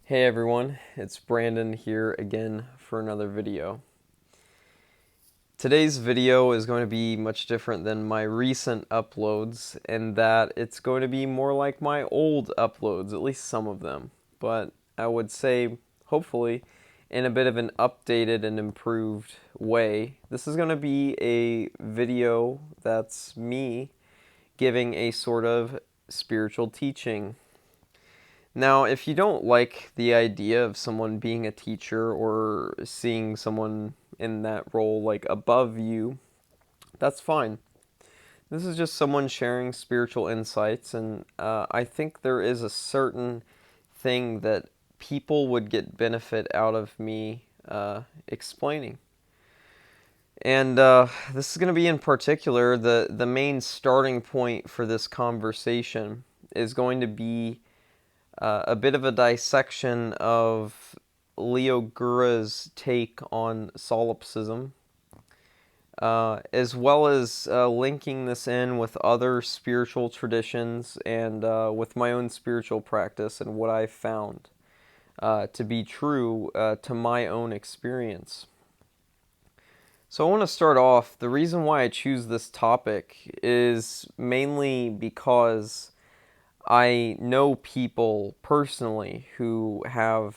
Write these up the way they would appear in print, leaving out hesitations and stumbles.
Hey everyone, it's Brandon here again for another video. Today's video is going to be much different than my recent uploads in that it's going to be more like my old uploads, at least some of them. But I would say, hopefully, in a bit of an updated and improved way. This is going to be a video that's me giving a sort of spiritual teaching. Now, if you don't like the idea of someone being a teacher or seeing someone in that role like above you, that's fine. This is just someone sharing spiritual insights, and I think there is a certain thing that people would get benefit out of me explaining. And this is going to be in particular, the main starting point for this conversation is going to be a bit of a dissection of Leo Gura's take on Solipsism, as well as linking this in with other spiritual traditions and with my own spiritual practice and what I've found to be true to my own experience. So I want to start off, the reason why I choose this topic is mainly because I know people personally who have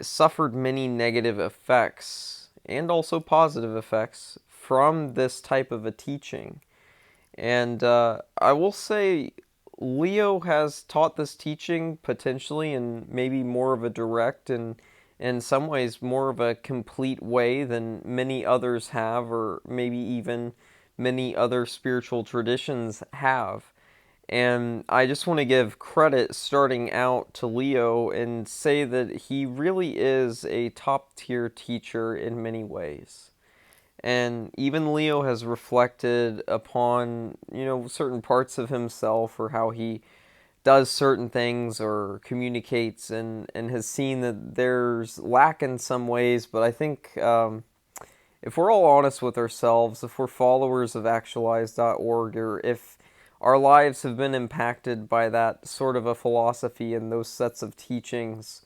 suffered many negative effects and also positive effects from this type of a teaching. And I will say Leo has taught this teaching potentially in maybe more of a direct and in some ways more of a complete way than many others have, or maybe even many other spiritual traditions have. And I just want to give credit starting out to Leo and say that he really is a top tier teacher in many ways. And even Leo has reflected upon, certain parts of himself or how he does certain things or communicates, and has seen that there's lack in some ways. But I think if we're all honest with ourselves, if we're followers of actualize.org, or if our lives have been impacted by that sort of a philosophy and those sets of teachings,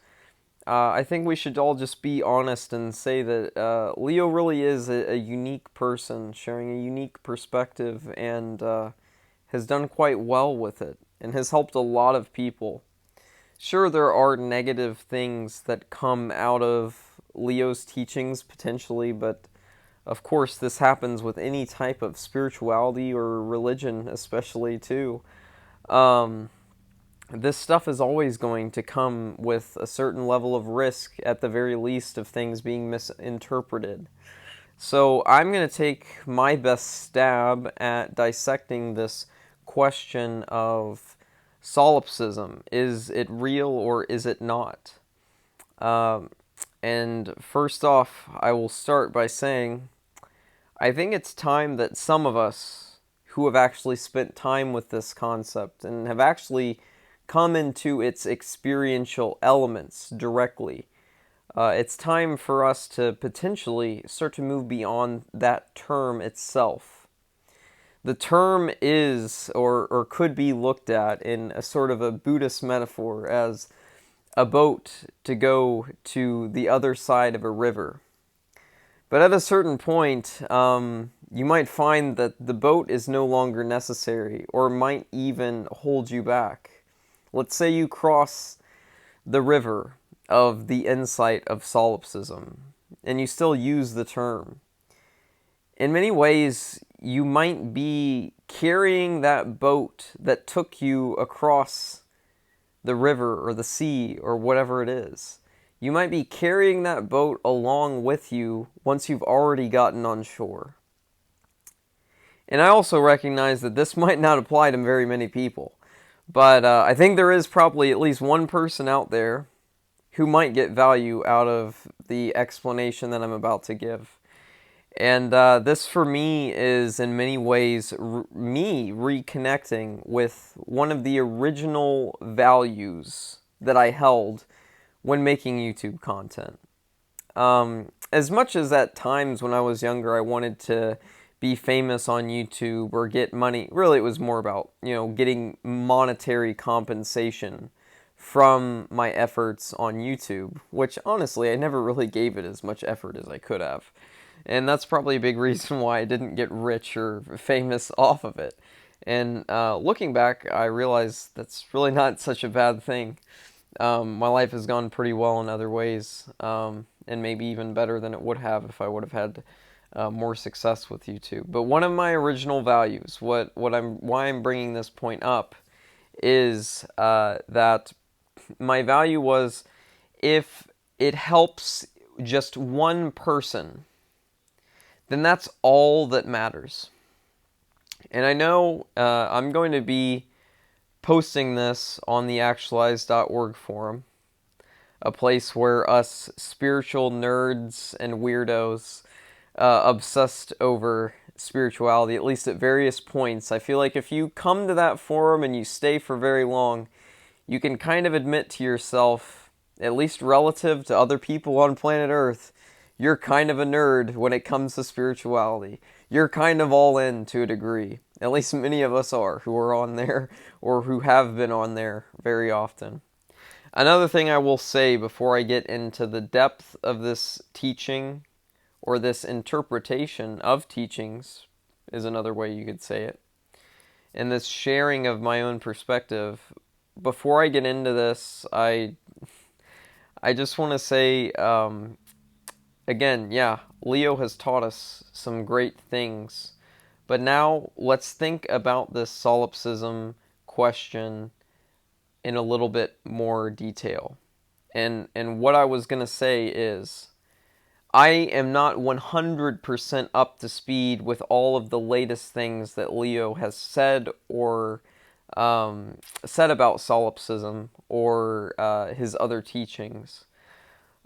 I think we should all just be honest and say that Leo really is a unique person, sharing a unique perspective, and has done quite well with it, and has helped a lot of people. Sure, there are negative things that come out of Leo's teachings, potentially, but of course, this happens with any type of spirituality or religion, especially, too. This stuff is always going to come with a certain level of risk, at the very least, of things being misinterpreted. So I'm going to take my best stab at dissecting this question of solipsism. Is it real or is it not? And first off, I will start by saying I think it's time that some of us who have actually spent time with this concept and have actually come into its experiential elements directly, it's time for us to potentially start to move beyond that term itself. The term is, or could be looked at in a sort of a Buddhist metaphor as a boat to go to the other side of a river. But at a certain point, you might find that the boat is no longer necessary, or might even hold you back. Let's say you cross the river of the insight of solipsism, and you still use the term. In many ways, you might be carrying that boat that took you across the river or the sea or whatever it is. You might be carrying that boat along with you once you've already gotten on shore. And I also recognize that this might not apply to very many people, but I think there is probably at least one person out there who might get value out of the explanation that I'm about to give. And this for me is in many ways me reconnecting with one of the original values that I held when making YouTube content. As much as at times when I was younger I wanted to be famous on YouTube or get money, really it was more about, getting monetary compensation from my efforts on YouTube, which honestly I never really gave it as much effort as I could have. And that's probably a big reason why I didn't get rich or famous off of it. And looking back, I realize that's really not such a bad thing. My life has gone pretty well in other ways, and maybe even better than it would have if I would have had more success with YouTube. But one of my original values, why I'm bringing this point up, is that my value was, if it helps just one person, then that's all that matters. And I know I'm going to be posting this on the actualize.org forum, a place where us spiritual nerds and weirdos obsessed over spirituality, at least at various points. I feel like if you come to that forum and you stay for very long, you can kind of admit to yourself, at least relative to other people on planet Earth, you're kind of a nerd when it comes to spirituality. You're kind of all in to a degree. At least many of us are, who are on there or who have been on there very often. Another thing I will say before I get into the depth of this teaching, or this interpretation of teachings, is another way you could say it, and this sharing of my own perspective, before I get into this, I just want to say, again, yeah, Leo has taught us some great things, but now let's think about this solipsism question in a little bit more detail. And what I was going to say is, I am not 100% up to speed with all of the latest things that Leo has said or said about solipsism or his other teachings.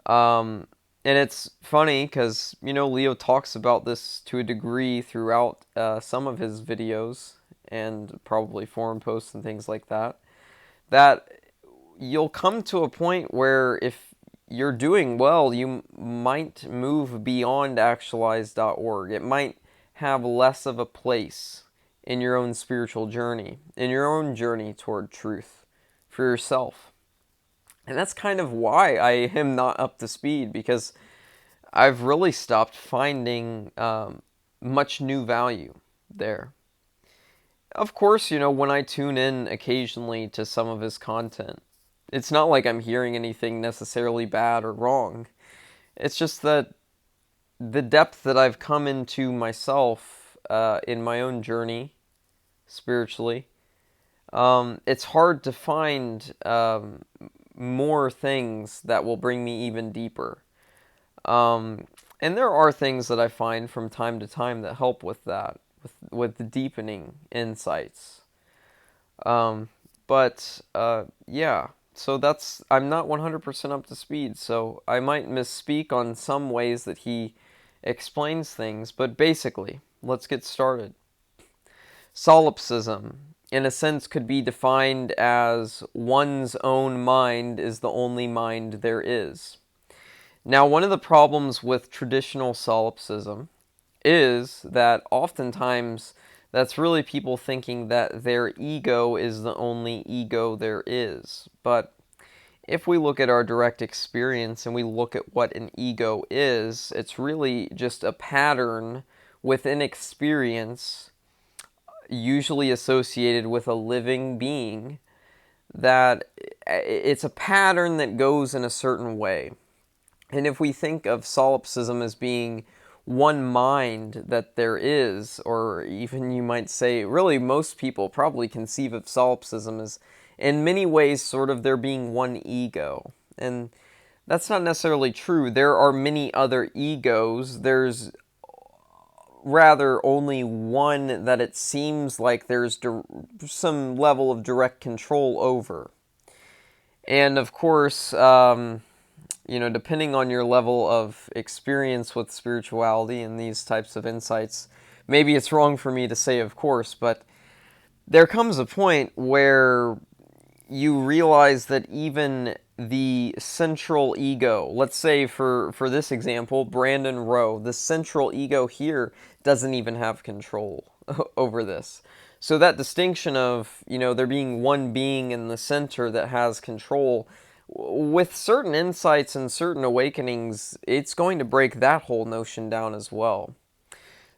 And it's funny because, Leo talks about this to a degree throughout some of his videos and probably forum posts and things like that, that you'll come to a point where if you're doing well, you might move beyond actualize.org. It might have less of a place in your own spiritual journey, in your own journey toward truth for yourself. And that's kind of why I am not up to speed, because I've really stopped finding much new value there. Of course, when I tune in occasionally to some of his content, it's not like I'm hearing anything necessarily bad or wrong. It's just that the depth that I've come into myself in my own journey, spiritually, it's hard to find more things that will bring me even deeper. And there are things that I find from time to time that help with that, with the deepening insights. Yeah. So I'm not 100% up to speed, so I might misspeak on some ways that he explains things, but basically, let's get started. Solipsism, in a sense, could be defined as one's own mind is the only mind there is. Now, one of the problems with traditional solipsism is that oftentimes that's really people thinking that their ego is the only ego there is. But if we look at our direct experience and we look at what an ego is, it's really just a pattern within experience, usually associated with a living being, that it's a pattern that goes in a certain way. And if we think of solipsism as being one mind that there is, or even you might say, really most people probably conceive of solipsism as, in many ways, sort of there being one ego. And that's not necessarily true. There are many other egos. There's rather only one that it seems like there's some level of direct control over. And of course, depending on your level of experience with spirituality and these types of insights, maybe it's wrong for me to say of course, but there comes a point where you realize that even the central ego, let's say for this example, Brandon Rowe, the central ego here doesn't even have control over this. So that distinction of, there being one being in the center that has control, with certain insights and certain awakenings, it's going to break that whole notion down as well.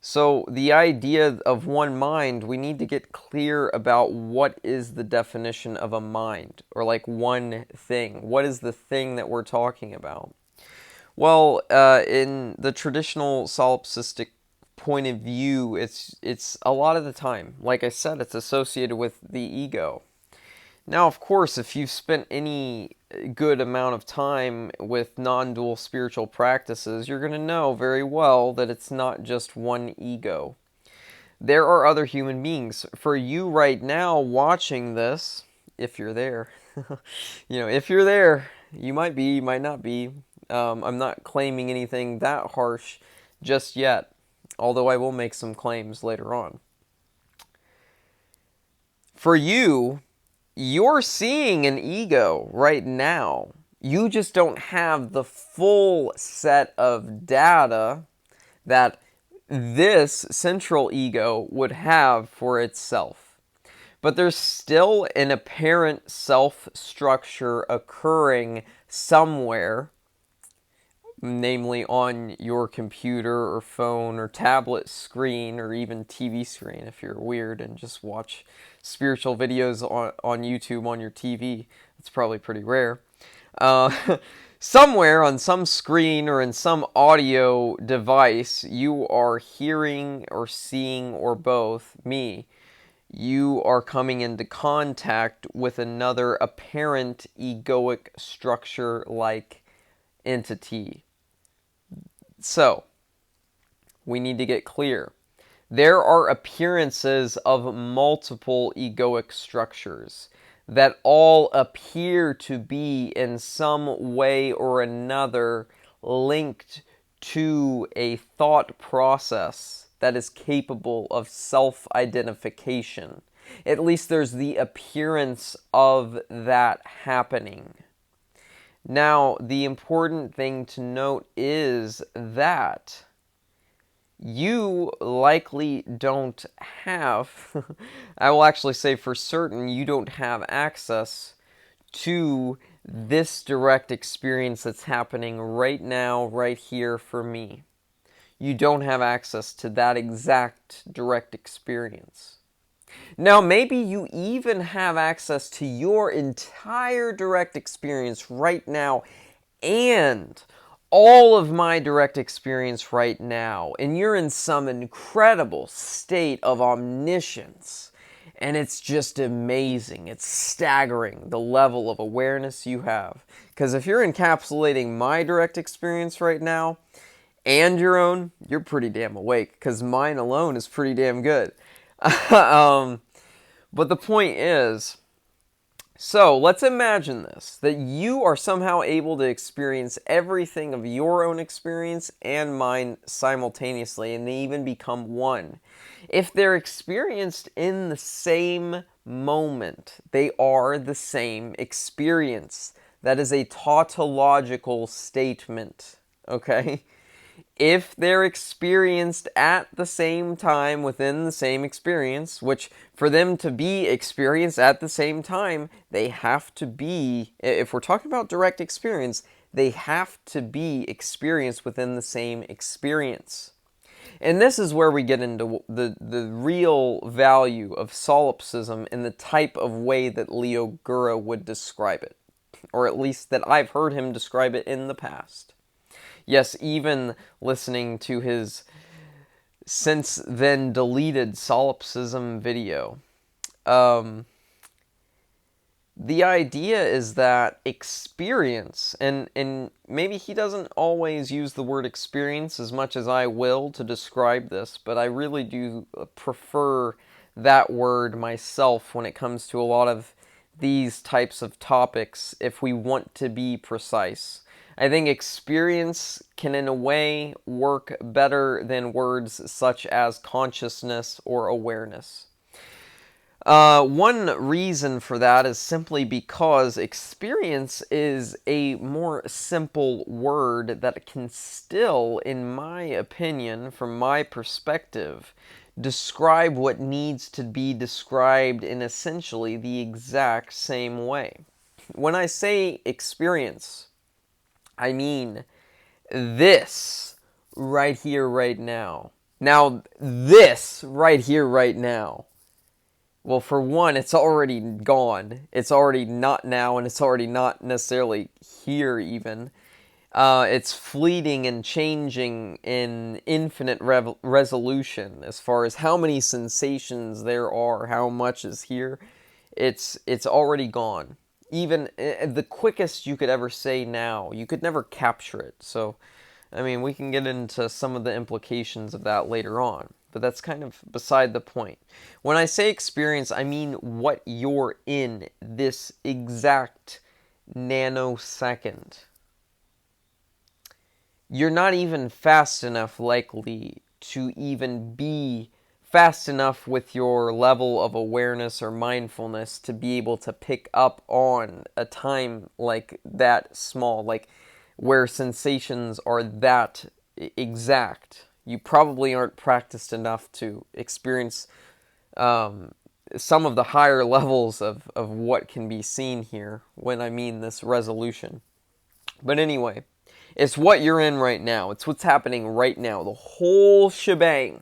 So the idea of one mind, we need to get clear about what is the definition of a mind, or like one thing. What is the thing that we're talking about? Well, in the traditional solipsistic point of view, it's a lot of the time, like I said, it's associated with the ego. Now, of course, if you've spent any good amount of time with non-dual spiritual practices, you're going to know very well that it's not just one ego. There are other human beings. For you right now watching this, if you're there, if you're there, you might be, you might not be. I'm not claiming anything that harsh just yet, although I will make some claims later on. For you, you're seeing an ego right now. You just don't have the full set of data that this central ego would have for itself. But there's still an apparent self-structure occurring somewhere, namely on your computer or phone or tablet screen or even TV screen if you're weird and just watch spiritual videos on YouTube on your TV. It's probably pretty rare. Somewhere on some screen or in some audio device, you are hearing or seeing, or both, me. You are coming into contact with another apparent egoic structure-like entity. So, we need to get clear. There are appearances of multiple egoic structures that all appear to be in some way or another linked to a thought process that is capable of self-identification. At least there's the appearance of that happening. Now, the important thing to note is that you likely don't have, I will actually say for certain, you don't have access to this direct experience that's happening right now, right here for me. You don't have access to that exact direct experience. Now, maybe you even have access to your entire direct experience right now and all of my direct experience right now, and you're in some incredible state of omniscience, and it's just amazing. It's staggering, the level of awareness you have. Because if you're encapsulating my direct experience right now and your own, you're pretty damn awake, because mine alone is pretty damn good. But the point is, so let's imagine this, that you are somehow able to experience everything of your own experience and mine simultaneously, and they even become one. If they're experienced in the same moment, they are the same experience. That is a tautological statement, okay? If they're experienced at the same time within the same experience, which for them to be experienced at the same time, they have to be, if we're talking about direct experience, they have to be experienced within the same experience. And this is where we get into the real value of solipsism in the type of way that Leo Gura would describe it, or at least that I've heard him describe it in the past. Yes, even listening to his since then deleted solipsism video. The idea is that experience, and maybe he doesn't always use the word experience as much as I will to describe this, but I really do prefer that word myself when it comes to a lot of these types of topics if we want to be precise. I think experience can, in a way, work better than words such as consciousness or awareness. One reason for that is simply because experience is a more simple word that can still, in my opinion, from my perspective, describe what needs to be described in essentially the exact same way. When I say experience, I mean this right here, right now. Now, this right here, right now. Well, for one, it's already gone. It's already not now, and it's already not necessarily here even. It's fleeting and changing in infinite resolution as far as how many sensations there are, how much is here. It's already gone. Even the quickest you could ever say now, you could never capture it. So, I mean, we can get into some of the implications of that later on, but that's kind of beside the point. When I say experience, I mean what you're in this exact nanosecond. You're not even fast enough likely to even be fast enough with your level of awareness or mindfulness to be able to pick up on a time like that small, like where sensations are that exact. You probably aren't practiced enough to experience some of the higher levels of what can be seen here when I mean this resolution. But anyway, it's what you're in right now. It's what's happening right now. The whole shebang.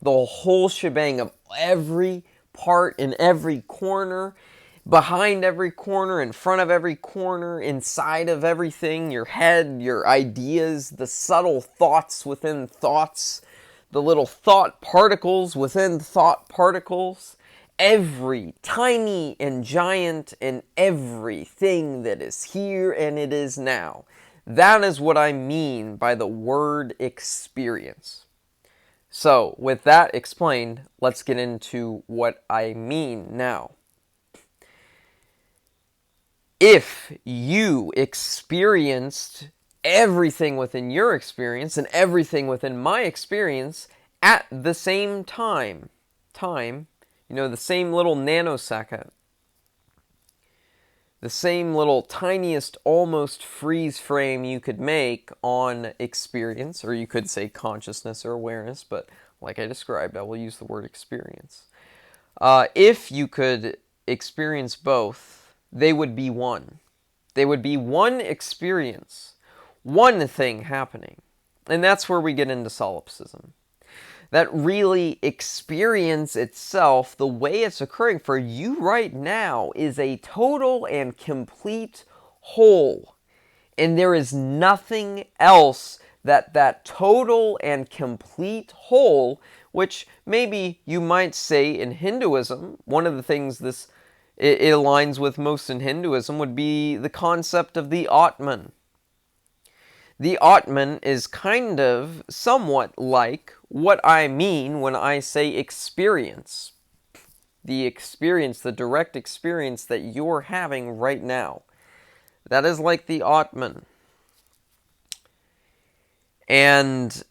The whole shebang of every part in every corner, behind every corner, in front of every corner, inside of everything, your head, your ideas, the subtle thoughts within thoughts, the little thought particles within thought particles, every tiny and giant and everything that is here and it is now. That is what I mean by the word experience. So, with that explained, let's get into what I mean now. If you experienced everything within your experience and everything within my experience at the same time, the same little nanosecond, the same little tiniest almost freeze frame you could make on experience, or you could say consciousness or awareness, but like I described, I will use the word experience. If you could experience both, they would be one. They would be one experience, one thing happening. And that's where we get into solipsism. That really experience itself, the way it's occurring for you right now, is a total and complete whole. And there is nothing else that total and complete whole, which maybe you might say in Hinduism, one of the things it aligns with most in Hinduism would be the concept of the Atman. The Atman is kind of somewhat like what I mean when I say experience. The experience, the direct experience that you're having right now. That is like the Atman. And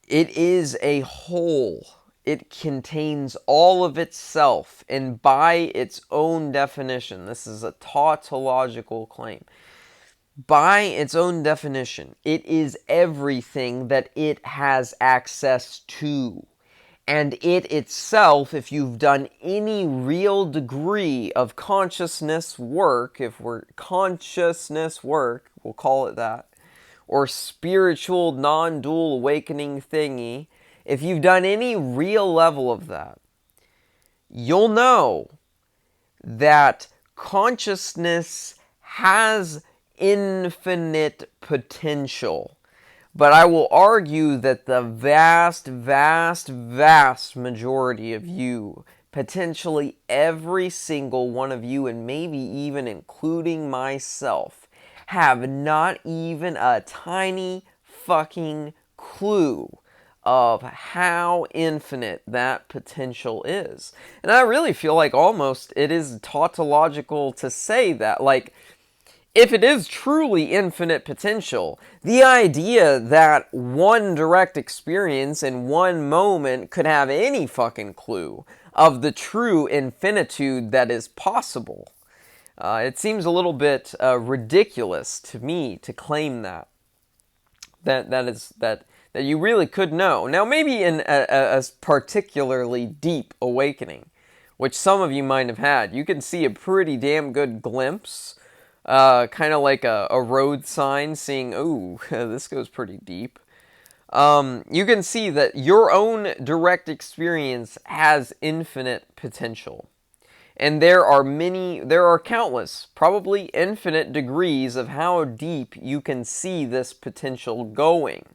it is a whole. It contains all of itself, and by its own definition, this is a tautological claim. By its own definition, it is everything that it has access to. And it itself, if you've done any real degree of consciousness work, we'll call it that, or spiritual non-dual awakening thingy, if you've done any real level of that, you'll know that consciousness has infinite potential. But I will argue that the vast, vast, vast majority of you, potentially every single one of you, and maybe even including myself, have not even a tiny fucking clue of how infinite that potential is. And I really feel like almost it is tautological to say that, like, if it is truly infinite potential, the idea that one direct experience in one moment could have any fucking clue of the true infinitude that is possible, it seems a little bit ridiculous to me to claim that that you really could know. Now, maybe in a particularly deep awakening, which some of you might have had, you can see a pretty damn good glimpse, kind of like a road sign, seeing, ooh, this goes pretty deep. You can see that your own direct experience has infinite potential. And there are countless, probably infinite degrees of how deep you can see this potential going.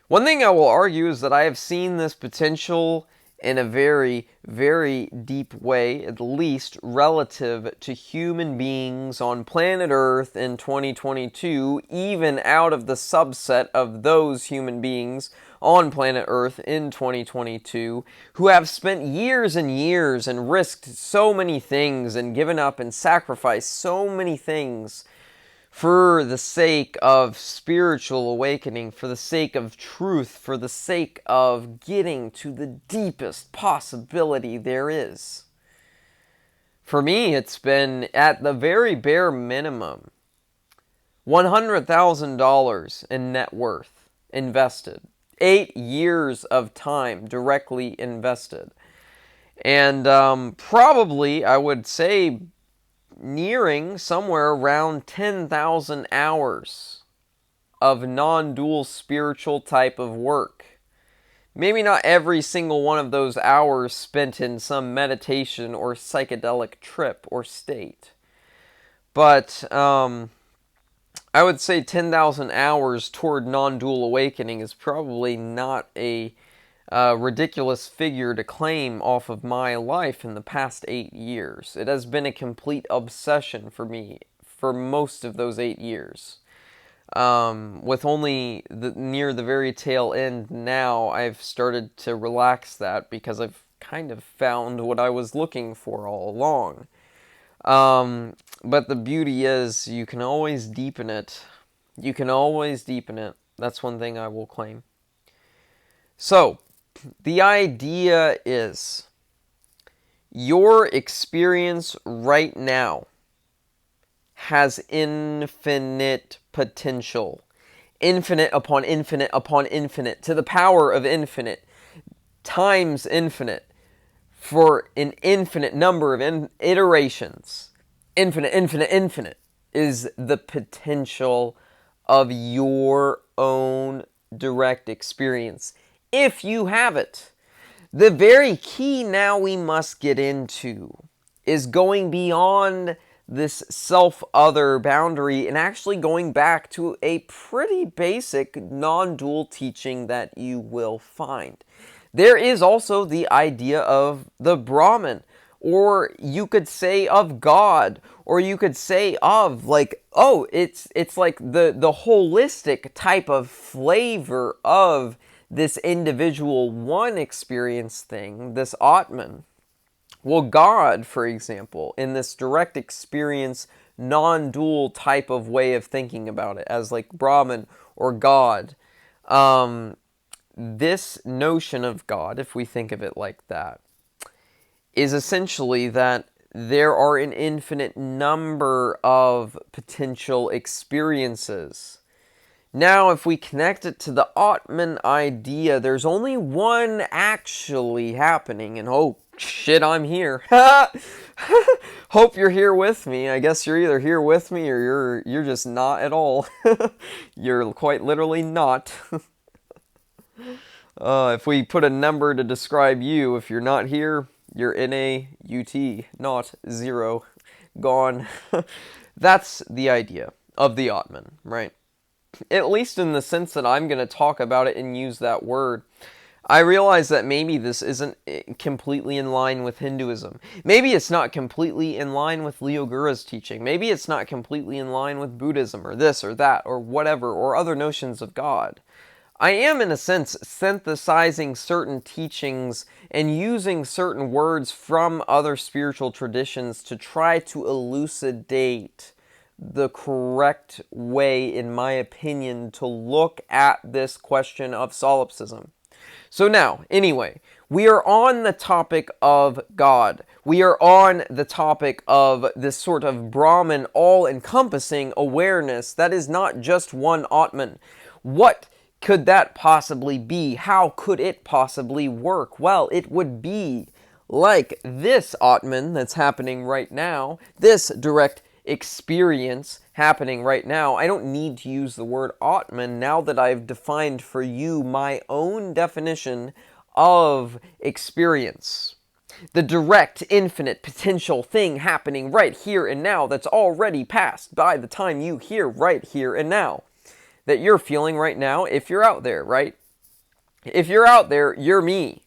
One thing I will argue is that I have seen this potential in a very, very deep way, at least relative to human beings on planet Earth in 2022, even out of the subset of those human beings on planet Earth in 2022, who have spent years and years and risked so many things and given up and sacrificed so many things for the sake of spiritual awakening, for the sake of truth, for the sake of getting to the deepest possibility there is. For me, it's been, at the very bare minimum, $100,000 in net worth invested. 8 years of time directly invested. And probably, I would say, nearing somewhere around 10,000 hours of non-dual spiritual type of work. Maybe not every single one of those hours spent in some meditation or psychedelic trip or state. But I would say 10,000 hours toward non-dual awakening is probably not a ridiculous figure to claim off of my life in the past 8 years. It has been a complete obsession for me for most of those 8 years. With only near the very tail end now, I've started to relax that because I've kind of found what I was looking for all along. But the beauty is, you can always deepen it. You can always deepen it. That's one thing I will claim. So, the idea is, your experience right now has infinite potential. Infinite upon infinite upon infinite, to the power of infinite, times infinite, for an infinite number of iterations. Infinite, infinite, infinite is the potential of your own direct experience, if you have it. The very key now we must get into is going beyond this self-other boundary and actually going back to a pretty basic non-dual teaching that you will find. There is also the idea of the Brahman, or you could say of God, or you could say of, like, oh, it's like the holistic type of flavor of this individual one experience thing, this Atman. Well, God, for example, in this direct experience, non-dual type of way of thinking about it, as like Brahman or God, this notion of God, if we think of it like that, is essentially that there are an infinite number of potential experiences. Now, if we connect it to the Atman idea, there's only one actually happening, and oh, shit, I'm here. Hope you're here with me. I guess you're either here with me or you're just not at all. You're quite literally not. If we put a number to describe you, if you're not here, you're NAUT, not zero, gone. That's the idea of the Atman, right? At least in the sense that I'm going to talk about it and use that word. I realize that maybe this isn't completely in line with Hinduism. Maybe it's not completely in line with Leo Gura's teaching. Maybe it's not completely in line with Buddhism or this or that or whatever or other notions of God. I am, in a sense, synthesizing certain teachings and using certain words from other spiritual traditions to try to elucidate the correct way, in my opinion, to look at this question of solipsism. So now, anyway, we are on the topic of God. We are on the topic of this sort of Brahman all-encompassing awareness that is not just one Atman. What could that possibly be? How could it possibly work? Well, it would be like this Atman that's happening right now, this direct experience happening right now. I don't need to use the word Atman now that I've defined for you my own definition of experience. The direct, infinite, potential thing happening right here and now that's already passed by the time you hear right here and now. That you're feeling right now if you're out there, right? If you're out there, you're me.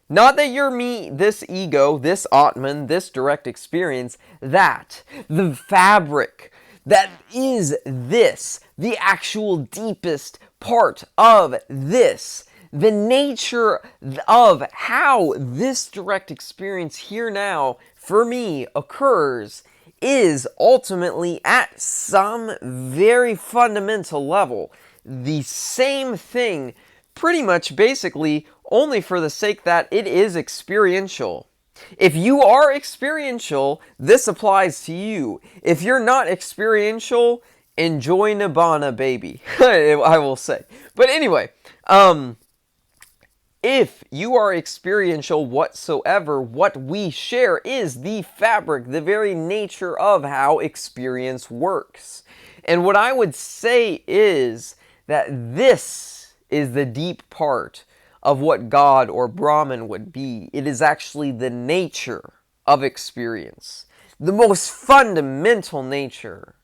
Not that you're me, this ego, this Atman, this direct experience, that, the fabric that is this, the actual deepest part of this, the nature of how this direct experience here now, for me, occurs, is ultimately at some very fundamental level the same thing, pretty much basically only for the sake that it is experiential. If you are experiential, this applies to you. If you're not experiential, enjoy Nibbana, baby. I will say. But anyway, if you are experiential whatsoever, what we share is the fabric, the very nature of how experience works. And what I would say is that this is the deep part of what God or Brahman would be. It is actually the nature of experience, the most fundamental nature.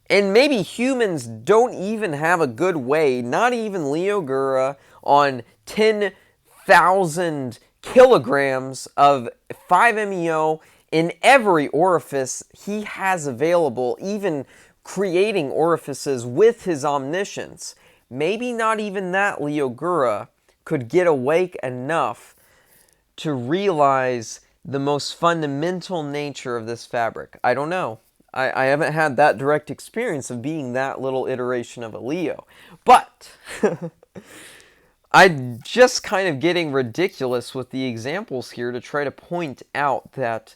And maybe humans don't even have a good way, not even Leo Gura, on 10,000 kilograms of 5-MeO in every orifice he has available, even creating orifices with his omniscience. Maybe not even that Leo Gura could get awake enough to realize the most fundamental nature of this fabric. I don't know. I haven't had that direct experience of being that little iteration of a Leo. But I'm just kind of getting ridiculous with the examples here to try to point out that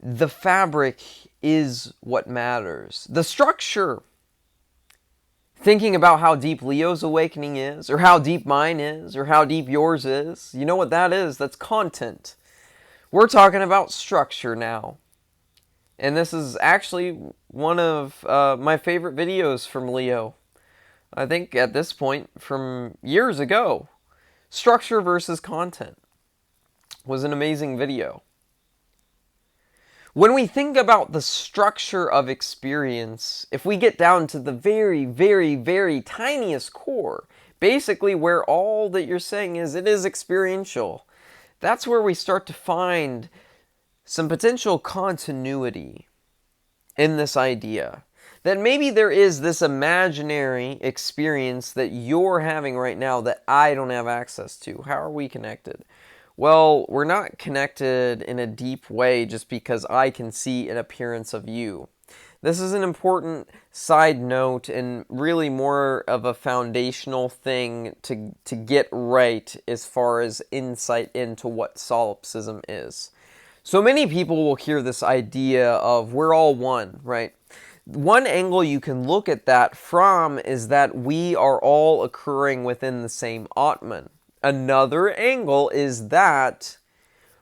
the fabric is what matters. The structure, thinking about how deep Leo's awakening is, or how deep mine is, or how deep yours is, you know what that is? That's content. We're talking about structure now. And this is actually one of my favorite videos from Leo. I think at this point, from years ago. Structure versus content was an amazing video. When we think about the structure of experience, if we get down to the very, very, very tiniest core, basically where all that you're saying is it is experiential, that's where we start to find some potential continuity in this idea. That maybe there is this imaginary experience that you're having right now that I don't have access to. How are we connected? Well, we're not connected in a deep way just because I can see an appearance of you. This is an important side note and really more of a foundational thing to get right as far as insight into what solipsism is. So many people will hear this idea of we're all one, right? One angle you can look at that from is that we are all occurring within the same Atman. Another angle is that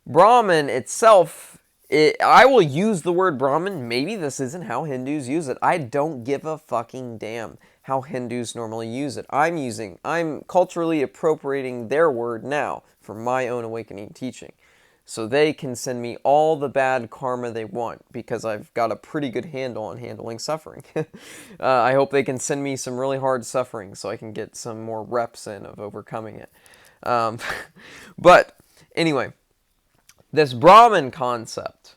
Brahman itself, I will use the word Brahman, maybe this isn't how Hindus use it. I don't give a fucking damn how Hindus normally use it. I'm culturally appropriating their word now for my own awakening teaching. So they can send me all the bad karma they want because I've got a pretty good handle on handling suffering. I hope they can send me some really hard suffering so I can get some more reps in of overcoming it. But anyway, this Brahman concept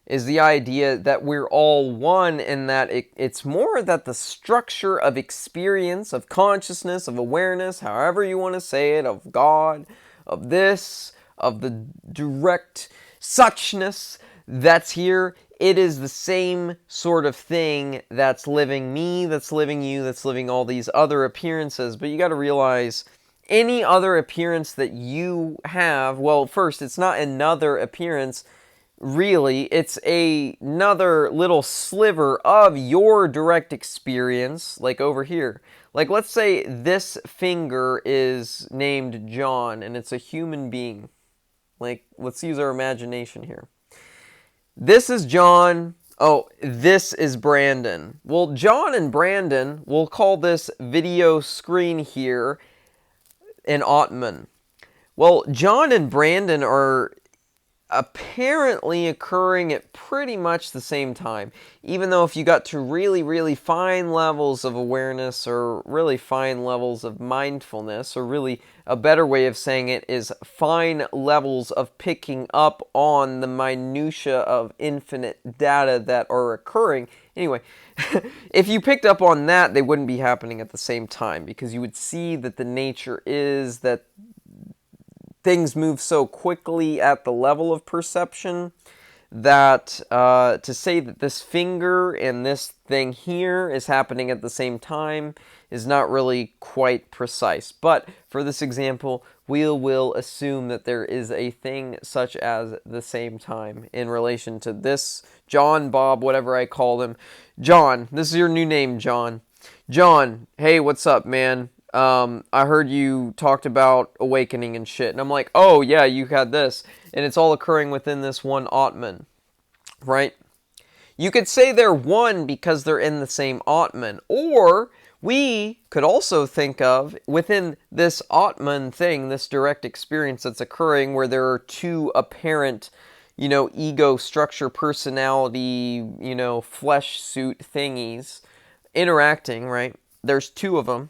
is the idea that we're all one and that it's more that the structure of experience, of consciousness, of awareness, however you want to say it, of God, of this, of the direct suchness that's here, it is the same sort of thing that's living me, that's living you, that's living all these other appearances. But you got to realize any other appearance that you have, well, first, it's not another appearance. really, it's another little sliver of your direct experience, like over here. Like, let's say this finger is named John, and it's a human being. Like, let's use our imagination here. This is John. Oh, this is Brandon. Well, John and Brandon, we'll call this video screen here an Ottman. Well, John and Brandon are apparently occurring at pretty much the same time, even though if you got to really, really fine levels of awareness or really fine levels of mindfulness, or really a better way of saying it is fine levels of picking up on the minutia of infinite data that are occurring. Anyway, if you picked up on that, they wouldn't be happening at the same time, because you would see that the nature is that things move so quickly at the level of perception that to say that this finger and this thing here is happening at the same time is not really quite precise. But for this example, we will assume that there is a thing such as the same time in relation to this John, Bob, whatever I call him. John, this is your new name, John. John, hey, what's up, man? I heard you talked about awakening and shit. And I'm like, oh, yeah, you had this. And it's all occurring within this one Atman, right? You could say they're one because they're in the same Atman. Or we could also think of within this Atman thing, this direct experience that's occurring where there are two apparent, ego structure, personality, flesh suit thingies interacting, right? There's two of them.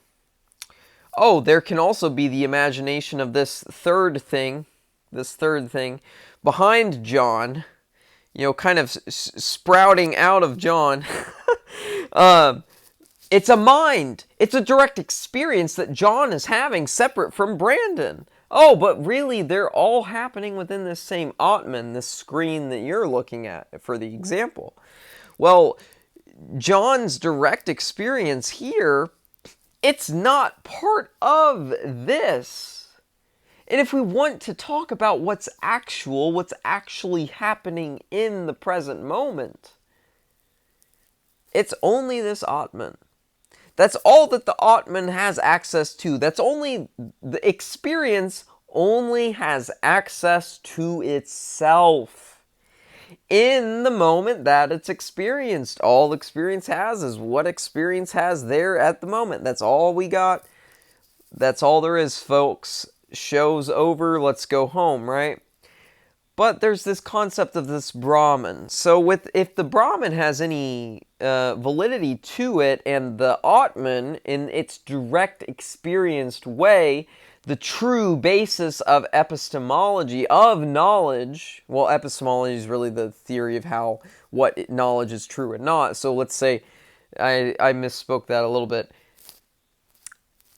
Oh, there can also be the imagination of this third thing behind John, kind of sprouting out of John. It's a mind. It's a direct experience that John is having separate from Brandon. Oh, but really, they're all happening within this same Atman, this screen that you're looking at, for the example. Well, John's direct experience here, it's not part of this. And if we want to talk about what's actually happening in the present moment, it's only this Atman. That's all that the Atman has access to. That's only, the experience only has access to itself. In the moment that it's experienced. All experience has is what experience has there at the moment. That's all we got. That's all there is, folks. Show's over. Let's go home, right? But there's this concept of this Brahman. So if the Brahman has any validity to it, and the Atman, in its direct experienced way, the true basis of epistemology, of knowledge, well, epistemology is really the theory of what knowledge is true and not. So let's say, I misspoke that a little bit.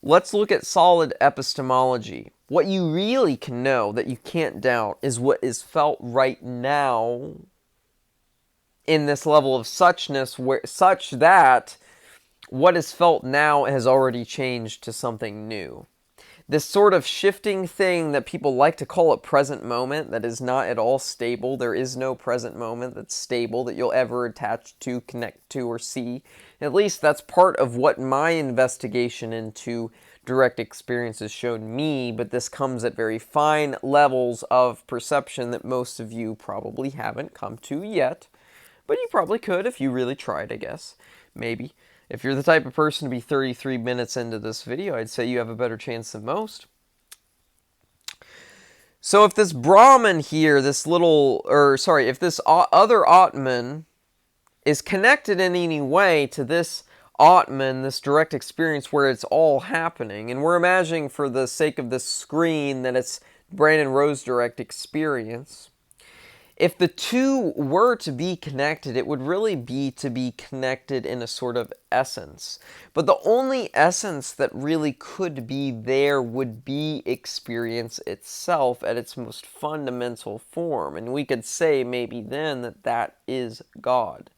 Let's look at solid epistemology. What you really can know, that you can't doubt, is what is felt right now in this level of suchness, such that what is felt now has already changed to something new. This sort of shifting thing that people like to call a present moment, that is not at all stable. There is no present moment that's stable that you'll ever attach to, connect to, or see. At least that's part of what my investigation into direct experience has shown me, but this comes at very fine levels of perception that most of you probably haven't come to yet. But you probably could if you really tried, I guess. Maybe. If you're the type of person to be 33 minutes into this video, I'd say you have a better chance than most. So if this Brahman here, if this other Atman is connected in any way to this Atman, this direct experience where it's all happening, and we're imagining for the sake of this screen that it's Brandon Rowe's direct experience, if the two were to be connected, it would really be to be connected in a sort of essence. But the only essence that really could be there would be experience itself at its most fundamental form. And we could say maybe then that that is God.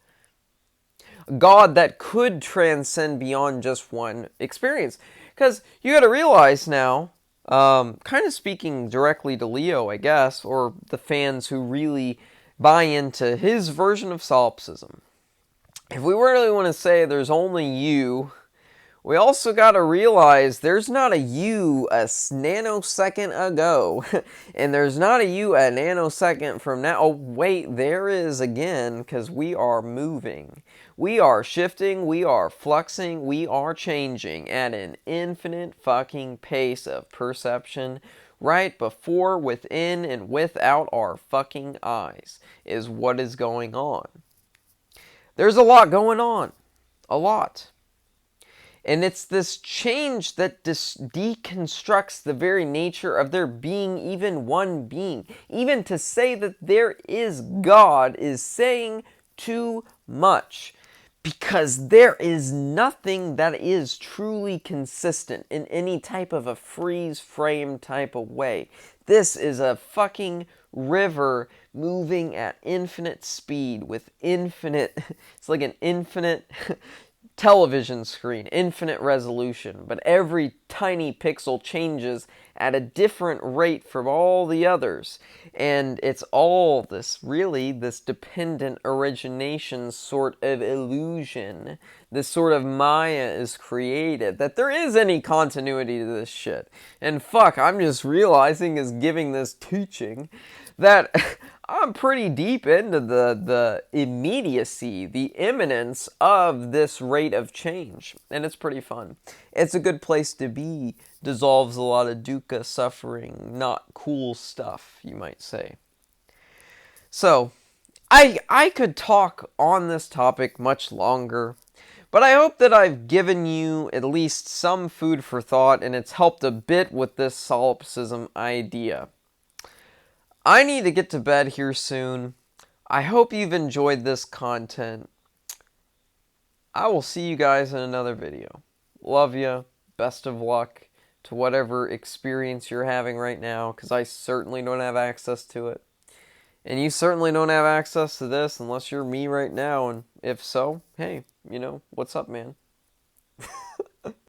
God that could transcend beyond just one experience. Because you got to realize now, kind of speaking directly to Leo, I guess, or the fans who really buy into his version of solipsism. If we really want to say there's only you, we also got to realize there's not a you a nanosecond ago, and there's not a you a nanosecond from now. Oh, wait, there is again, because we are moving. We are shifting, we are fluxing, we are changing at an infinite fucking pace of perception. Right before, within, and without our fucking eyes is what is going on. There's a lot going on. A lot. And it's this change that deconstructs the very nature of there being even one being. Even to say that there is God is saying too much. Because there is nothing that is truly consistent in any type of a freeze frame type of way. This is a fucking river moving at infinite speed with infinite, it's like an infinite television screen, infinite resolution, but every tiny pixel changes at a different rate from all the others. And it's all this, really, this dependent origination sort of illusion. This sort of Maya is created, that there is any continuity to this shit. And fuck, I'm just realizing as giving this teaching that I'm pretty deep into the immediacy, the imminence of this rate of change. And it's pretty fun. It's a good place to be. Dissolves a lot of dukkha, suffering, not cool stuff, you might say. So, I could talk on this topic much longer, but I hope that I've given you at least some food for thought, and it's helped a bit with this solipsism idea. I need to get to bed here soon. I hope you've enjoyed this content. I will see you guys in another video. Love ya. Best of luck to whatever experience you're having right now, because I certainly don't have access to it. And you certainly don't have access to this unless you're me right now, and if so, hey, what's up, man?